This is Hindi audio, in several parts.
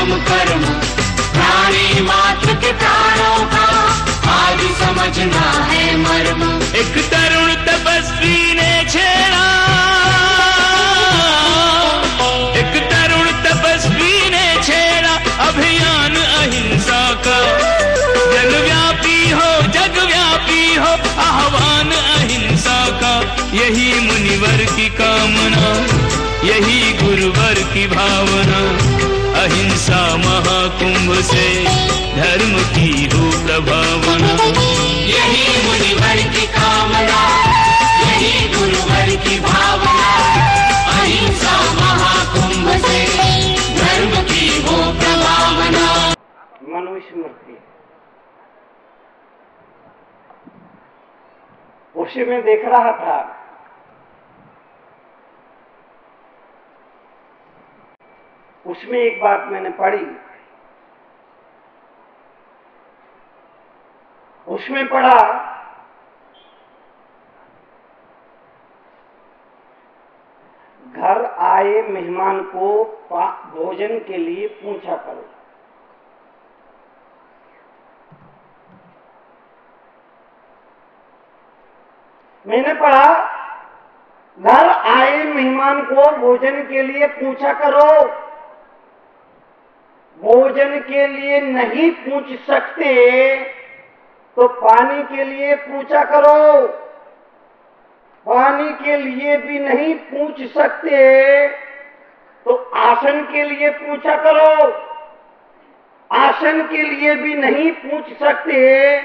काम कर्म प्राणी मात्र के प्राणों का आज समझना है मर्म। एक तरुण तपस्वी ने छेड़ा, एक तरुण तपस्वी ने छेड़ा अभियान अहिंसा का। जगव्यापी हो जगव्यापी हो आह्वान अहिंसा का। यही मुनिवर की कामना, यही गुरुवर की भावना। अहिंसा महाकुंभ से धर्म की हो प्रभावना। यही मुनिवर की कामना, यही गुरुवर की भावना। अहिंसा महाकुंभ से धर्म की हो प्रभावना। मनुस्मृति। उसे मैं देख रहा था, उसमें एक बात मैंने पढ़ी, उसमें पढ़ा घर आए मेहमान को भोजन के लिए पूछा करो। मैंने पढ़ा घर आए मेहमान को भोजन के लिए पूछा करो। भोजन के लिए नहीं पूछ सकते तो पानी के लिए पूछा करो। पानी के लिए भी नहीं पूछ सकते तो आसन के लिए पूछा करो। आसन के लिए भी नहीं पूछ सकते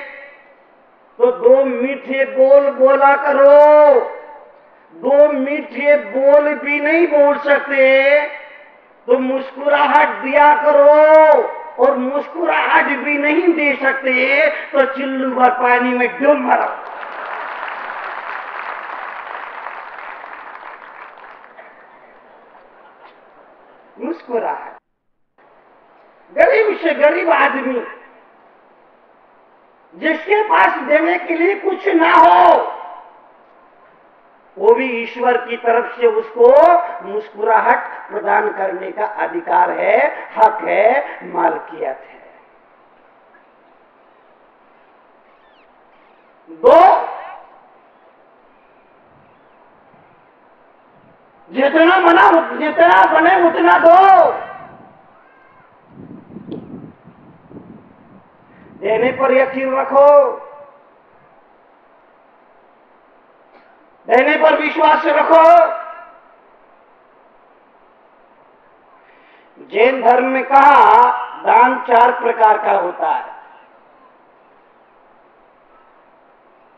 तो दो मीठे बोल बोला करो। दो मीठे बोल भी नहीं बोल सकते तो मुस्कुराहट दिया करो। और मुस्कुराहट भी नहीं दे सकते तो चिल्लू भर पानी में डूब मरो। मुस्कुराहट। गरीब से गरीब आदमी जिसके पास देने के लिए कुछ ना हो, वो भी ईश्वर की तरफ से उसको मुस्कुराहट प्रदान करने का अधिकार है, हक है, मालकियत है। दो, जितना बने उतना दो। देने पर यकीन रखो, देने पर विश्वास रखो। जैन धर्म में कहा दान 4 प्रकार का होता है।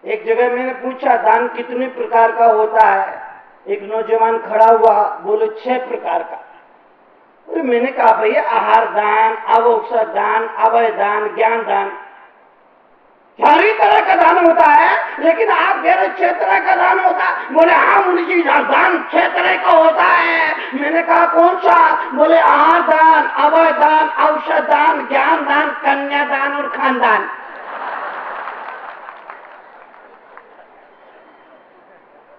एक जगह मैंने पूछा दान कितने प्रकार का होता है। एक नौजवान खड़ा हुआ, बोले 6 प्रकार का। अरे मैंने कहा भैया आहार दान, अवौषध दान, अभय दान, ज्ञान दान, 4 ही तरह का दान होता है, लेकिन आप कह रहे 6 तरह का दान होता है। बोले हाँ मुनि जी दान 6 तरह का होता है। मैंने कहा कौन सा? बोले आहार दान, अभय दान, औषध दान, ज्ञान दान, कन्या दान और खानदान।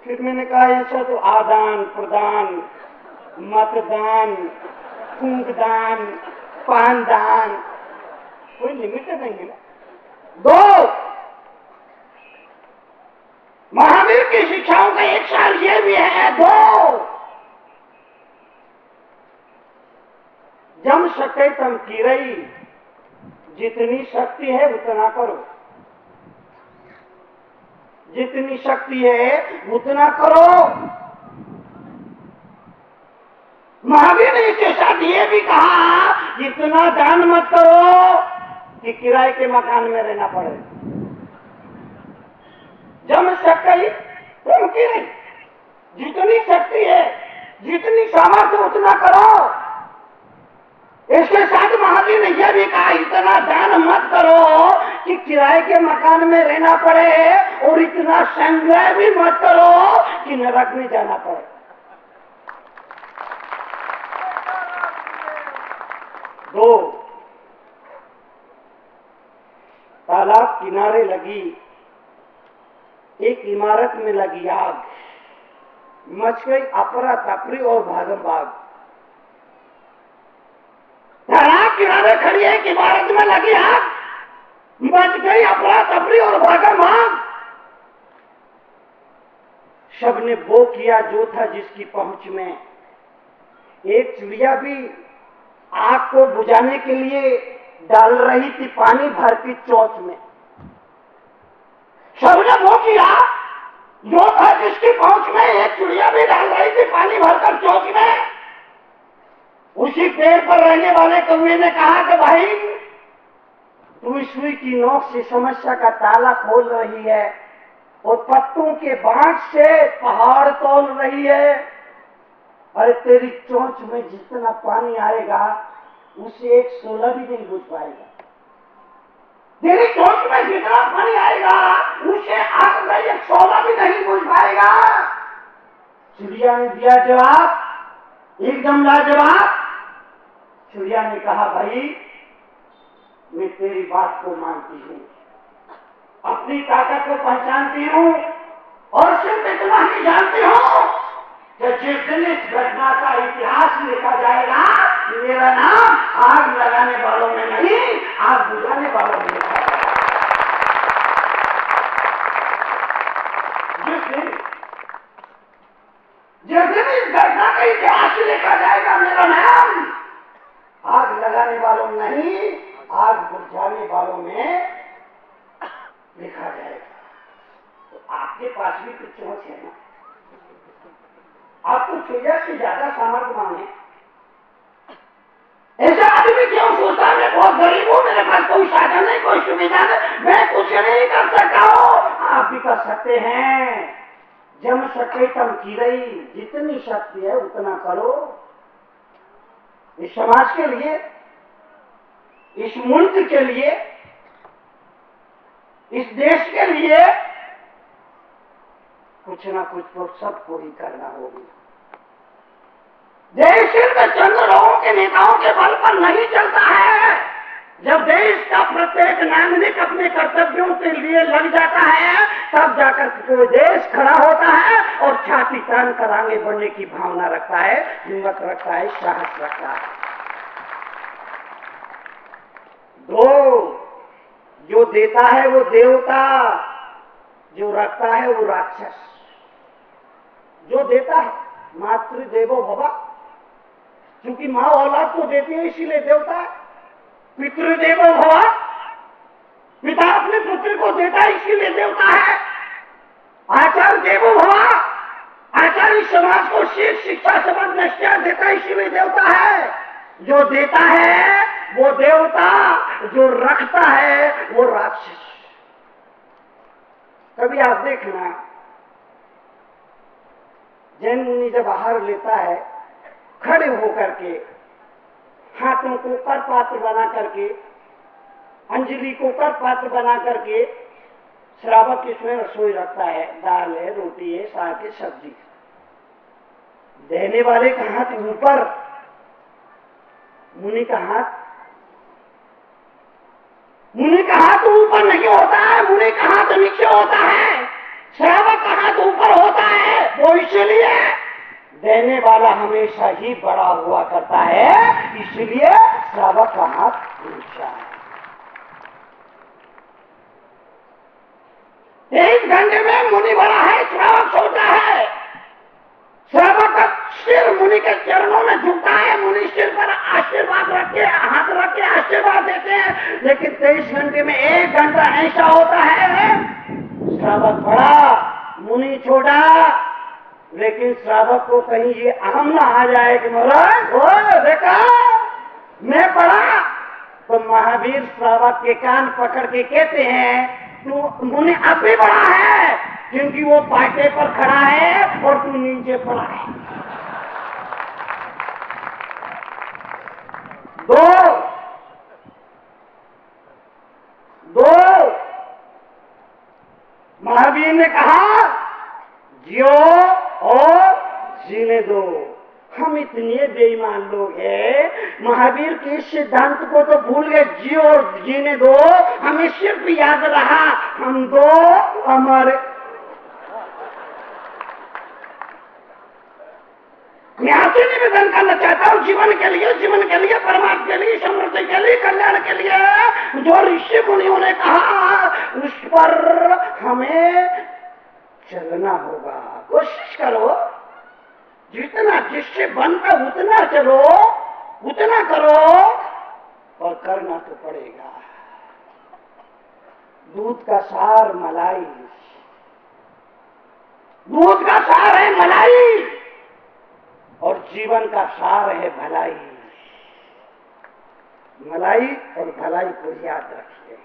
फिर मैंने कहा ऐसा तो आदान प्रदान, मतदान, फूंक दान, पान दान, कोई लिमिट नहीं है ना। 2, महावीर की शिक्षाओं का एक साल ये भी है। 2, जम सके तम कीरई, जितनी शक्ति है उतना करो। जितनी शक्ति है उतना करो। महावीर ने इसके साथ ये भी कहा इतना दान मत करो कि किराए के मकान में रहना पड़े। जम सके तुम कीरई, जितनी शक्ति है, जितनी सामर्थ्य उतना करो। इसके साथ महावीर ने यह भी कहा इतना दान मत करो कि किराए के मकान में रहना पड़े, और इतना संग्रह भी मत करो कि नरक में जाना पड़े। दो, तालाब किनारे लगी एक इमारत में लगी आग, मच गई अफरा तफरी और भागम भाग। धड़ाके खड़ी है कि इमारत में लगी आग, मच गई अफरा तफरी और भागा भाग। सबने वो किया जो था जिसकी पहुंच में। एक चिड़िया भी आग को बुझाने के लिए डाल रही थी पानी भर की चोंच में। सबने वो किया जो था जिसकी पहुंच में। एक चिड़िया भी डाल रही थी पानी भरकर चोंच में। उसी पेड़ पर रहने वाले कौवे ने कहा कि भाई तू सुई की नोक से समस्या का ताला खोल रही है और पत्तों के बांट से पहाड़ तोल रही है। अरे तेरी चोंच में जितना पानी आएगा उसे एक सोला भी नहीं बुझ पाएगा। तेरी चोंच में जितना पानी आएगा उसे आग का एक सोला भी नहीं बुझ पाएगा। चिड़िया ने दिया जवाब, एकदम लाजवाब। चिड़िया ने कहा भाई मैं तेरी बात को मानती हूं, अपनी ताकत को पहचानती हूं और सिर्फ इतना ही जानती हूं कि जिस दिन इस घटना का इतिहास लिखा जाएगा मेरा नाम आग लगाने वालों में नहीं आग बुझाने वालों में लिखा जाएगा। जिस दिन इस घटना का इतिहास लिखा जाएगा मेरा नाम आग लगाने वालों नहीं आग बुझाने वालों में लिखा जाएगा। तो आपके पास भी कुछ चोंच है ना, आपको चिड़िया से ज्यादा सामर्थ्यवान है। ऐसा आदमी क्यों सोचता है मैं बहुत गरीब हूं, मेरे पास कोई साधन नहीं, कोई सुविधा नहीं, मैं कुछ नहीं कर सकता हूं। आप भी कर सकते हैं। जम सके तम की रही, जितनी शक्ति है उतना करो। इस समाज के लिए, इस मुल्क के लिए, इस देश के लिए कुछ ना कुछ तो सबको ही करना होगा। देश सिर्फ चंद लोगों के नेताओं के बल पर नहीं चलता है। जब देश का प्रत्येक नागरिक अपने कर्तव्यों के लिए लग जाता है तब जाकर कोई देश खड़ा होता है और छाती तान कर आगे बढ़ने की भावना रखता है, हिम्मत रखता है, साहस रखता है। दो, जो देता है वो देवता, जो रखता है वो राक्षस। जो देता है मातृदेवो भव, क्योंकि माँ औलाद को देती है इसीलिए देवता है। पितृदेवो भव, पिता अपने पुत्र को देता है इसीलिए देवता है। आचार्य देवो भव, आचार्य समाज को शिक्षा समझ निश्चय देता है इसीलिए देवता है। जो देता है वो देवता, जो रखता है वो राक्षस। कभी आप देखना जैन मुनि जब आहार लेता है खड़े होकर के हाथों को कर पात्र बना करके, अंजलि को कर पात्र बना करके श्रावक इसमें रसोई रखता है, दाल है, रोटी है, साग है, सब्जी। देने वाले का हाथ ऊपर, मुनि का हाथ ऊपर नहीं होता है, मुनि का हाथ नीचे होता है, श्रावक का हाथ ऊपर होता है। वो इसलिए देने वाला हमेशा ही बड़ा हुआ करता है, इसलिए श्रावक का हाथ नीचा है। 23 घंटे में मुनि बड़ा है, श्रावक छोटा है। श्रावक का सिर मुनि के चरणों में झुकता है, मुनि सिर पर आशीर्वाद रख के, हाथ रख के आशीर्वाद देते हैं। लेकिन 23 घंटे में 1 घंटा ऐसा होता है श्रावक बड़ा, मुनि छोटा। लेकिन श्रावक को कहीं ये अहम ना आ जाए कि महाराज ओ देखा मैं बड़ा, तो महावीर श्रावक के कान पकड़ के कहते हैं तू मुनि अब भी बड़ा है, क्योंकि वो पाटे पर खड़ा है और तू नीचे पड़ा है। दो महावीर ने कहा जियो और जीने दो। हम इतने बेईमान लोग हैं, महावीर के इस सिद्धांत को तो भूल गए। जियो और जीने दो, हमें सिर्फ याद रहा हम दो हमारे। मैं आपसे निवेदन करना चाहता हूँ जीवन के लिए, परमात्मा के लिए, समृद्धि के लिए, कल्याण जो ऋषि मुनियों ने कहा उस पर हमें चलना होगा। कोशिश करो, जितना जिससे बनता उतना चलो, उतना करो, और करना तो पड़ेगा। दूध का सार मलाई, दूध का सार है मलाई, और जीवन का सार है भलाई। मलाई और भलाई को याद रखिए।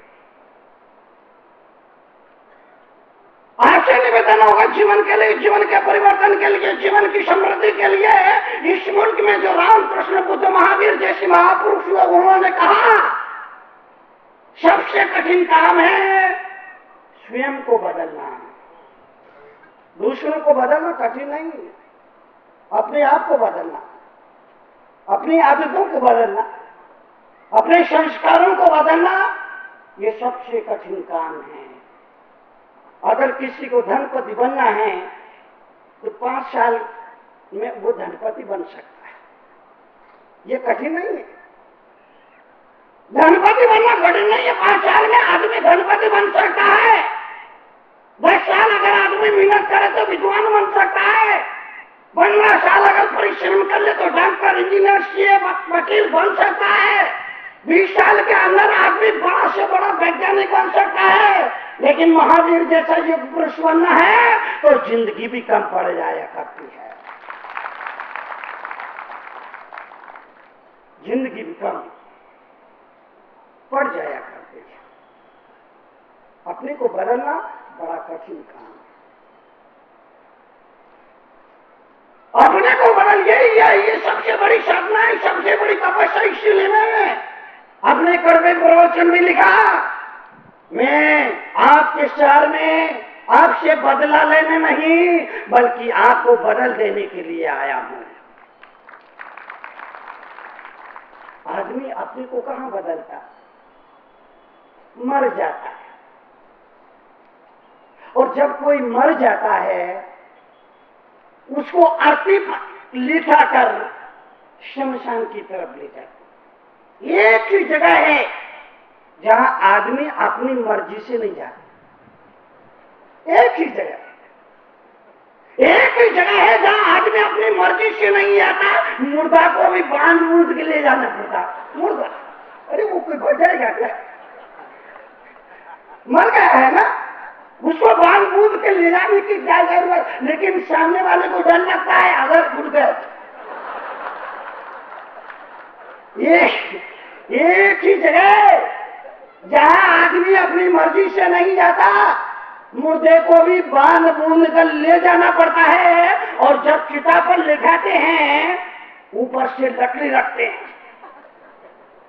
आपसे निवेदन होगा जीवन के लिए, जीवन के परिवर्तन के लिए, जीवन की समृद्धि के लिए, इस मुल्क में जो रामकृष्ण बुद्ध महावीर जैसे महापुरुष हुए उन्होंने कहा सबसे कठिन काम है स्वयं को बदलना। दूसरों को बदलना कठिन नहीं, अपने आप को बदलना, अपनी आदतों को बदलना, अपने संस्कारों को बदलना, ये सबसे कठिन काम है। अगर किसी को धनपति बनना है तो 5 साल में वो धनपति बन सकता है, ये कठिन नहीं है। धनपति बनना कठिन नहीं है, 5 साल में आदमी धनपति बन सकता है। 10 साल अगर आदमी मेहनत करे तो विद्वान बन सकता है। 15 साल अगर परिश्रम कर ले तो डॉक्टर, इंजीनियर, सीए, वकील बन सकता है। 20 साल के अंदर आदमी बड़ा से बड़ा वैज्ञानिक बन सकता है। लेकिन महावीर जैसा युग पुरुष बनना है तो जिंदगी भी कम पड़ जाया करती है, जिंदगी भी कम पड़ जाया करती है। अपने को बदलना बड़ा कठिन काम है। अपने को बदलिए, ये सबसे बड़ी साधना है, सबसे बड़ी तपस्या। इसीलिए मैंने अपने कड़वे प्रवचन में लिखा, मैं आपके शहर में आपसे बदला लेने नहीं बल्कि आपको बदल देने के लिए आया हूं। आदमी अपने को कहां बदलता? मर जाता है, और जब कोई मर जाता है उसको अर्थी लिखा कर शमशान की तरफ ले जाते। एक ही जगह है जहां आदमी अपनी मर्जी से नहीं जाता, एक ही जगह है जहां आदमी अपनी मर्जी से नहीं जाता। मुर्दा को भी बांध बूंद के ले जाना पड़ता। मुर्दा, अरे वो कोई बच जाएगा क्या? मर गया है ना, उसको बांध बूंद के ले जाने की क्या जरूरत? लेकिन सामने वाले को डर लगता है अगर घुट गए। एक ही जगह जहां आदमी अपनी मर्जी से नहीं जाता, मुर्दे को भी बांध बूंद कर ले जाना पड़ता है। और जब चिता पर लिखाते हैं ऊपर से लकड़ी रखते हैं,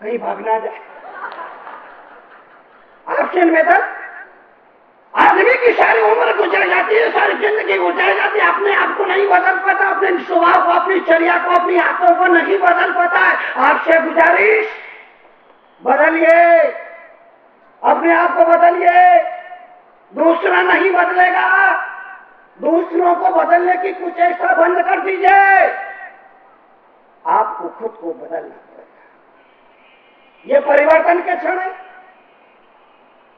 कहीं भाग ना जाए। आपसे निवेदन, आदमी की सारी उम्र गुजर जाती है, सारी जिंदगी गुजर जाती है, अपने आप को नहीं बदल पाता, अपने स्वभाव को, अपनी चर्या को, अपनी आदतों को नहीं बदल पाता है। आपसे गुजारिश, बदलिए, अपने आप को बदलिए। दूसरा नहीं बदलेगा, दूसरों को बदलने की कुछ चेष्टा बंद कर दीजिए। आपको खुद को बदलना पड़ेगा। ये परिवर्तन के क्षण है।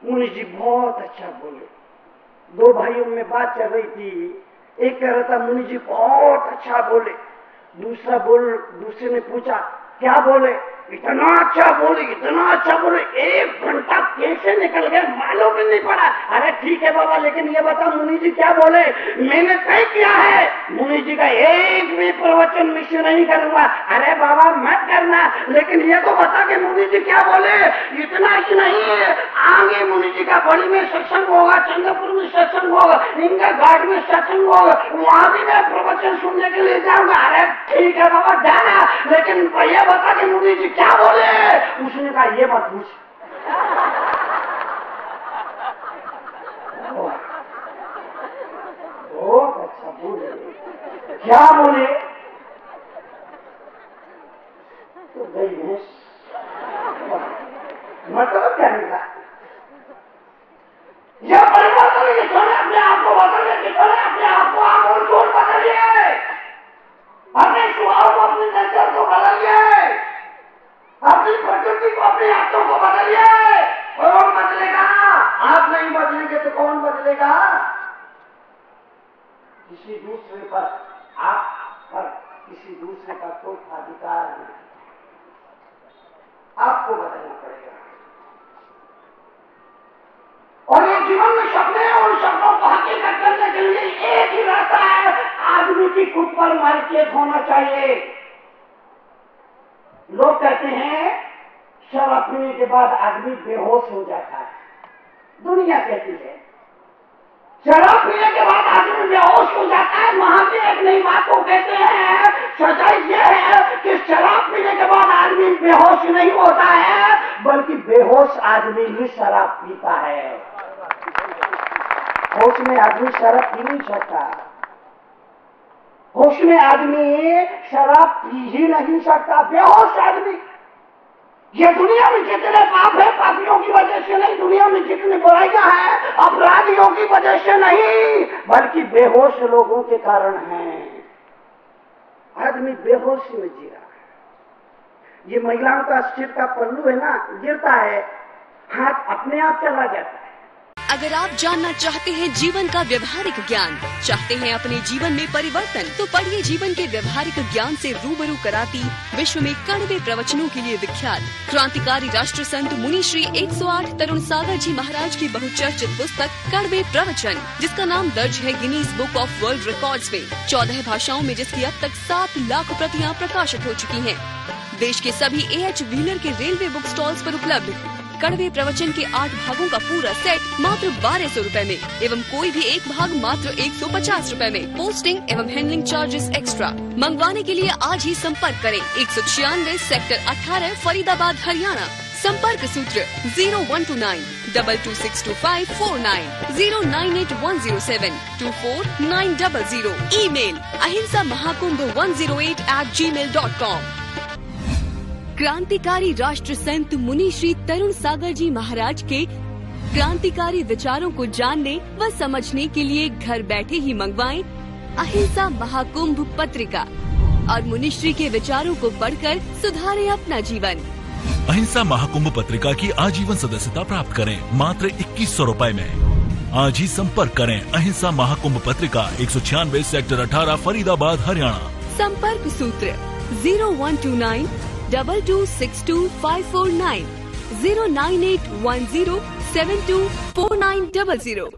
मुनि जी बहुत अच्छा बोले। 2 भाइयों में बात चल रही थी, एक कह रहा था मुनि जी बहुत अच्छा बोले, दूसरे ने पूछा क्या बोले? इतना अच्छा बोले, इतना अच्छा बोले, 1 घंटा कैसे निकल गया मालूम ही नहीं पड़ा। अरे ठीक है बाबा, लेकिन ये बता मुनि जी क्या बोले? मैंने तय किया है मुनि जी का एक भी प्रवचन मिस नहीं करूंगा। अरे बाबा मत करना, लेकिन ये तो बता कि मुनि जी क्या बोले। इतना ही नहीं है, आगे मुनि जी का बड़ी में सत्संग होगा, चंद्रपुर में सत्संग होगा, इंगा घाट में सत्संग होगा, वहां भी मैं प्रवचन सुनने के लिए जाऊंगा। अरे ठीक है बाबा जाना, लेकिन ये बता कि मुनि जी क्या बोले? उसने कहा ये मत पूछ। बहुत अच्छा बोले। क्या बोले? तो गई भैंस। मतलब क्या निकला? यह परिवर्तन की छोड़े, अपने आप को बदलने की छोड़े, अपने आप को आमूल चूल बदलिए, अपने स्वभाव को, अपने नेचर को बदलिए, अपनी प्रकृति को, अपनी आदतों को बदलिए। किसी दूसरे पर आप पर किसी दूसरे का कोई अधिकार नहीं। आपको बदलना पड़ेगा। और ये जीवन में सपने और सपनों को हकीकत करने के लिए एक ही रास्ता है, आदमी की खुद पर मालिकियत होना चाहिए। लोग कहते हैं शराब पीने के बाद आदमी बेहोश हो जाता है। दुनिया कहती है शराब पीने के बाद आदमी बेहोश हो जाता है। महावीर एक नई बात को कहते हैं, सच्चाई यह है कि शराब पीने के बाद आदमी बेहोश नहीं होता है, बल्कि बेहोश आदमी ही शराब पीता है। होश में आदमी शराब पी नहीं सकता। होश में आदमी शराब पी ही नहीं सकता। बेहोश आदमी, ये दुनिया में जितने पाप है पापियों की वजह से नहीं, दुनिया में जितनी बुराइयां हैं अपराधियों की वजह से नहीं, बल्कि बेहोश लोगों के कारण हैं। आदमी बेहोशी में जी रहा है। ये महिलाओं का सिर का पल्लू है ना, गिरता है, हाथ अपने आप चला जाता है। अगर आप जानना चाहते हैं जीवन का व्यवहारिक ज्ञान, चाहते हैं अपने जीवन में परिवर्तन, तो पढ़िए जीवन के व्यवहारिक ज्ञान से रूबरू कराती विश्व में कड़वे प्रवचनों के लिए विख्यात क्रांतिकारी राष्ट्र संत मुनि श्री 108 तरुण सागर जी महाराज की बहुचर्चित पुस्तक कड़वे प्रवचन, जिसका नाम दर्ज है Guinness book of world records में, 14 भाषाओं में, जिसकी अब तक 7 लाख प्रतियां प्रकाशित हो चुकी हैं। देश के सभी AH व्हीलर के रेलवे बुक स्टॉल्स पर उपलब्ध कड़वे प्रवचन के 8 भागों का पूरा सेट मात्र 1200 रुपए में, एवं कोई भी एक भाग मात्र 150 रुपए में, पोस्टिंग एवं हैंडलिंग चार्जेस एक्स्ट्रा। मंगवाने के लिए आज ही संपर्क करें 196 सेक्टर 18 फरीदाबाद हरियाणा। संपर्क सूत्र 0129 226254 098 107 ईमेल ahimsamahakubh108@gmail.com। क्रांतिकारी राष्ट्र संत मुनि श्री तरुण सागर जी महाराज के क्रांतिकारी विचारों को जानने व समझने के लिए घर बैठे ही मंगवाएं अहिंसा महाकुंभ पत्रिका और मुनिश्री के विचारों को पढ़कर सुधारें अपना जीवन। अहिंसा महाकुंभ पत्रिका की आजीवन सदस्यता प्राप्त करें मात्र 2100 रुपए में। आज ही संपर्क करें अहिंसा महाकुंभ पत्रिका 196 सेक्टर 18 फरीदाबाद हरियाणा। संपर्क सूत्र 0129 226254 09810724900।